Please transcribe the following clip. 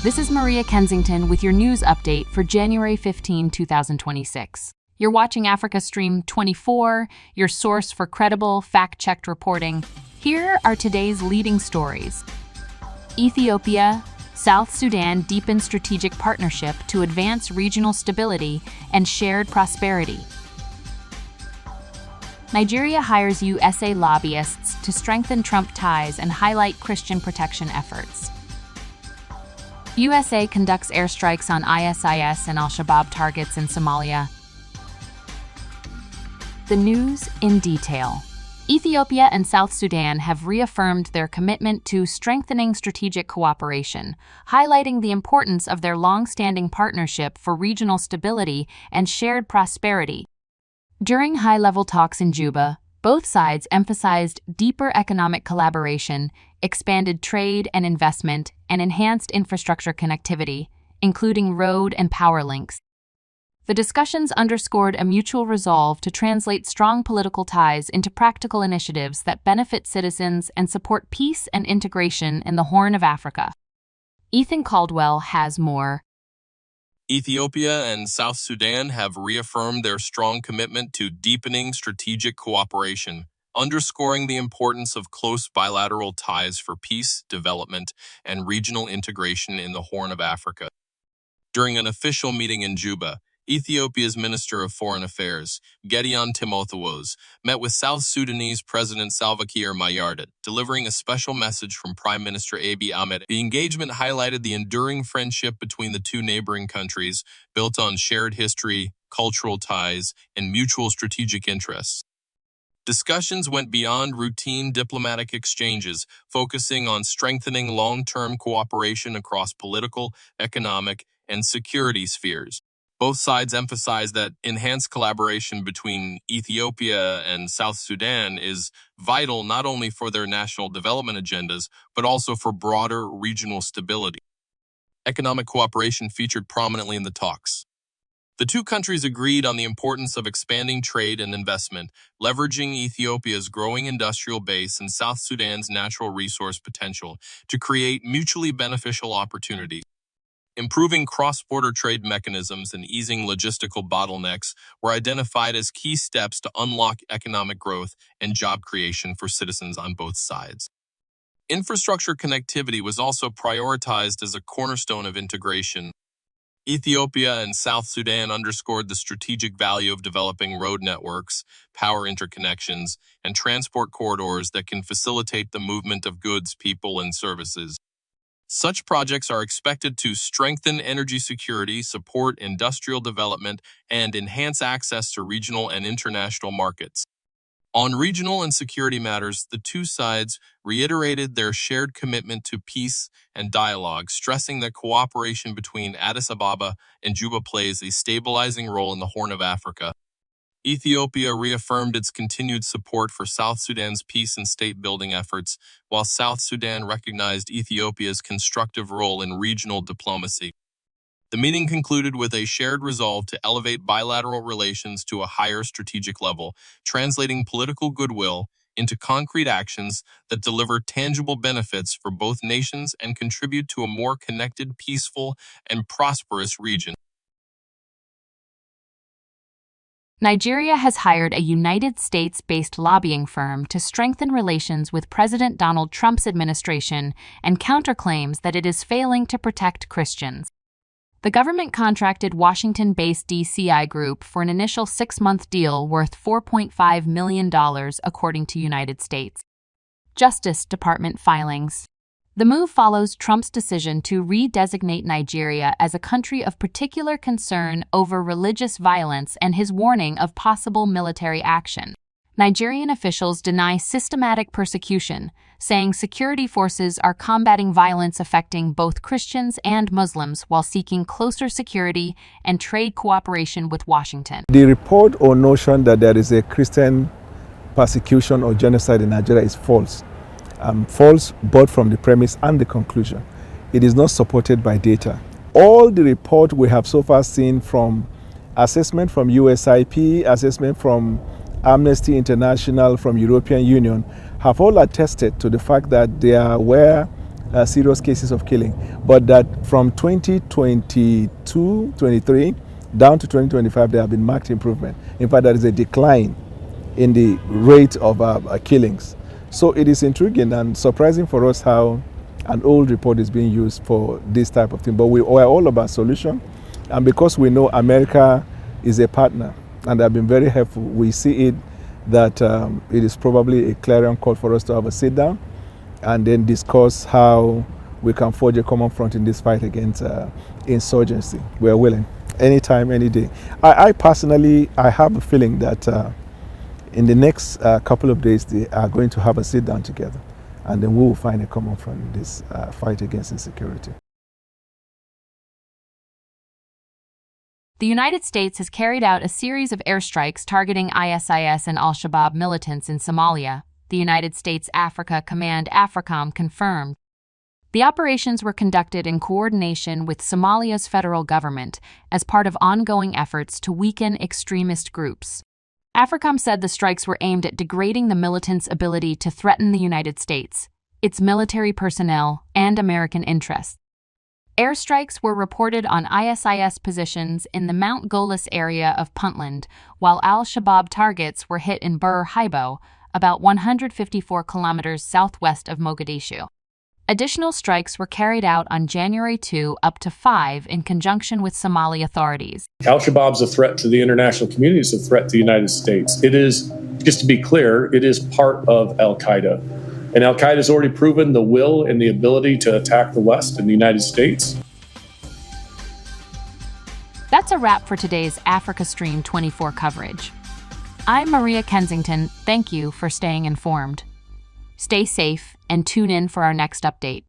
This is Maria Kensington with your news update for January 15, 2026. You're watching Africa Stream 24, your source for credible, fact-checked reporting. Here are today's leading stories. Ethiopia, South Sudan deepen strategic partnership to advance regional stability and shared prosperity. Nigeria hires USA lobbyists to strengthen Trump ties and highlight Christian protection efforts. USA conducts airstrikes on ISIS and al-Shabaab targets in Somalia. The news in detail. Ethiopia and South Sudan have reaffirmed their commitment to strengthening strategic cooperation, highlighting the importance of their long-standing partnership for regional stability and shared prosperity. During high-level talks in Juba, both sides emphasized deeper economic collaboration, expanded trade and investment, and enhanced infrastructure connectivity, including road and power links. The discussions underscored a mutual resolve to translate strong political ties into practical initiatives that benefit citizens and support peace and integration in the Horn of Africa. Ethan Caldwell has more. Ethiopia and South Sudan have reaffirmed their strong commitment to deepening strategic cooperation, underscoring the importance of close bilateral ties for peace, development, and regional integration in the Horn of Africa. During an official meeting in Juba, Ethiopia's Minister of Foreign Affairs, 𝐒𝐨𝐿 𝐶𝐿, met with South Sudanese President Salva Kiir Mayardit, delivering a special message from Prime Minister Abiy Ahmed. The engagement highlighted the enduring friendship between the two neighboring countries, built on shared history, cultural ties, and mutual strategic interests. Discussions went beyond routine diplomatic exchanges, focusing on strengthening long-term cooperation across political, economic, and security spheres. Both sides emphasized that enhanced collaboration between Ethiopia and South Sudan is vital not only for their national development agendas, but also for broader regional stability. Economic cooperation featured prominently in the talks. The two countries agreed on the importance of expanding trade and investment, leveraging Ethiopia's growing industrial base and South Sudan's natural resource potential to create mutually beneficial opportunities. Improving cross-border trade mechanisms and easing logistical bottlenecks were identified as key steps to unlock economic growth and job creation for citizens on both sides. Infrastructure connectivity was also prioritized as a cornerstone of integration. Ethiopia and South Sudan underscored the strategic value of developing road networks, power interconnections, and transport corridors that can facilitate the movement of goods, people, and services. Such projects are expected to strengthen energy security, support industrial development, and enhance access to regional and international markets. On regional and security matters, the two sides reiterated their shared commitment to peace and dialogue, stressing that cooperation between Addis Ababa and Juba plays a stabilizing role in the Horn of Africa. Ethiopia reaffirmed its continued support for South Sudan's peace and state-building efforts, while South Sudan recognized Ethiopia's constructive role in regional diplomacy. The meeting concluded with a shared resolve to elevate bilateral relations to a higher strategic level, translating political goodwill into concrete actions that deliver tangible benefits for both nations and contribute to a more connected, peaceful, and prosperous region. Nigeria has hired a United States-based lobbying firm to strengthen relations with President Donald Trump's administration and counterclaims that it is failing to protect Christians. The government contracted Washington-based DCI Group for an initial 6-month deal worth $4.5 million, according to United States Justice Department filings. The move follows Trump's decision to redesignate Nigeria as a country of particular concern over religious violence and his warning of possible military action. Nigerian officials deny systematic persecution, saying security forces are combating violence affecting both Christians and Muslims while seeking closer security and trade cooperation with Washington. The report or notion that there is a Christian persecution or genocide in Nigeria is false. False both from the premise and the conclusion. It is not supported by data. All the report we have so far seen, from assessment from USIP, assessment from Amnesty International, from European Union, have all attested to the fact that there were serious cases of killing, but that from 2022-23 down to 2025, there have been marked improvement. In fact, there is a decline in the rate of killings. So it is intriguing and surprising for us how an old report is being used for this type of thing. But we are all about solution, and because we know America is a partner and have been very helpful, we see it that it is probably a clarion call for us to have a sit down and then discuss how we can forge a common front in this fight against insurgency. We are willing, anytime, any day. I personally, I have a feeling that in the next couple of days, they are going to have a sit down together, and then we will find a common front in this fight against insecurity. The United States has carried out a series of airstrikes targeting ISIS and al-Shabaab militants in Somalia, the United States Africa Command AFRICOM confirmed. The operations were conducted in coordination with Somalia's federal government as part of ongoing efforts to weaken extremist groups. AFRICOM said the strikes were aimed at degrading the militants' ability to threaten the United States, its military personnel, and American interests. Airstrikes were reported on ISIS positions in the Mount Golis area of Puntland, while al-Shabaab targets were hit in Bir Haibo, about 154 kilometers southwest of Mogadishu. Additional strikes were carried out on January 2 up to 5 in conjunction with Somali authorities. Al-Shabaab is a threat to the international community, it's a threat to the United States. It is, just to be clear, it is part of al-Qaeda. And al-Qaeda has already proven the will and the ability to attack the West and the United States. That's a wrap for today's Africa Stream 24 coverage. I'm Maria Kensington. Thank you for staying informed. Stay safe and tune in for our next update.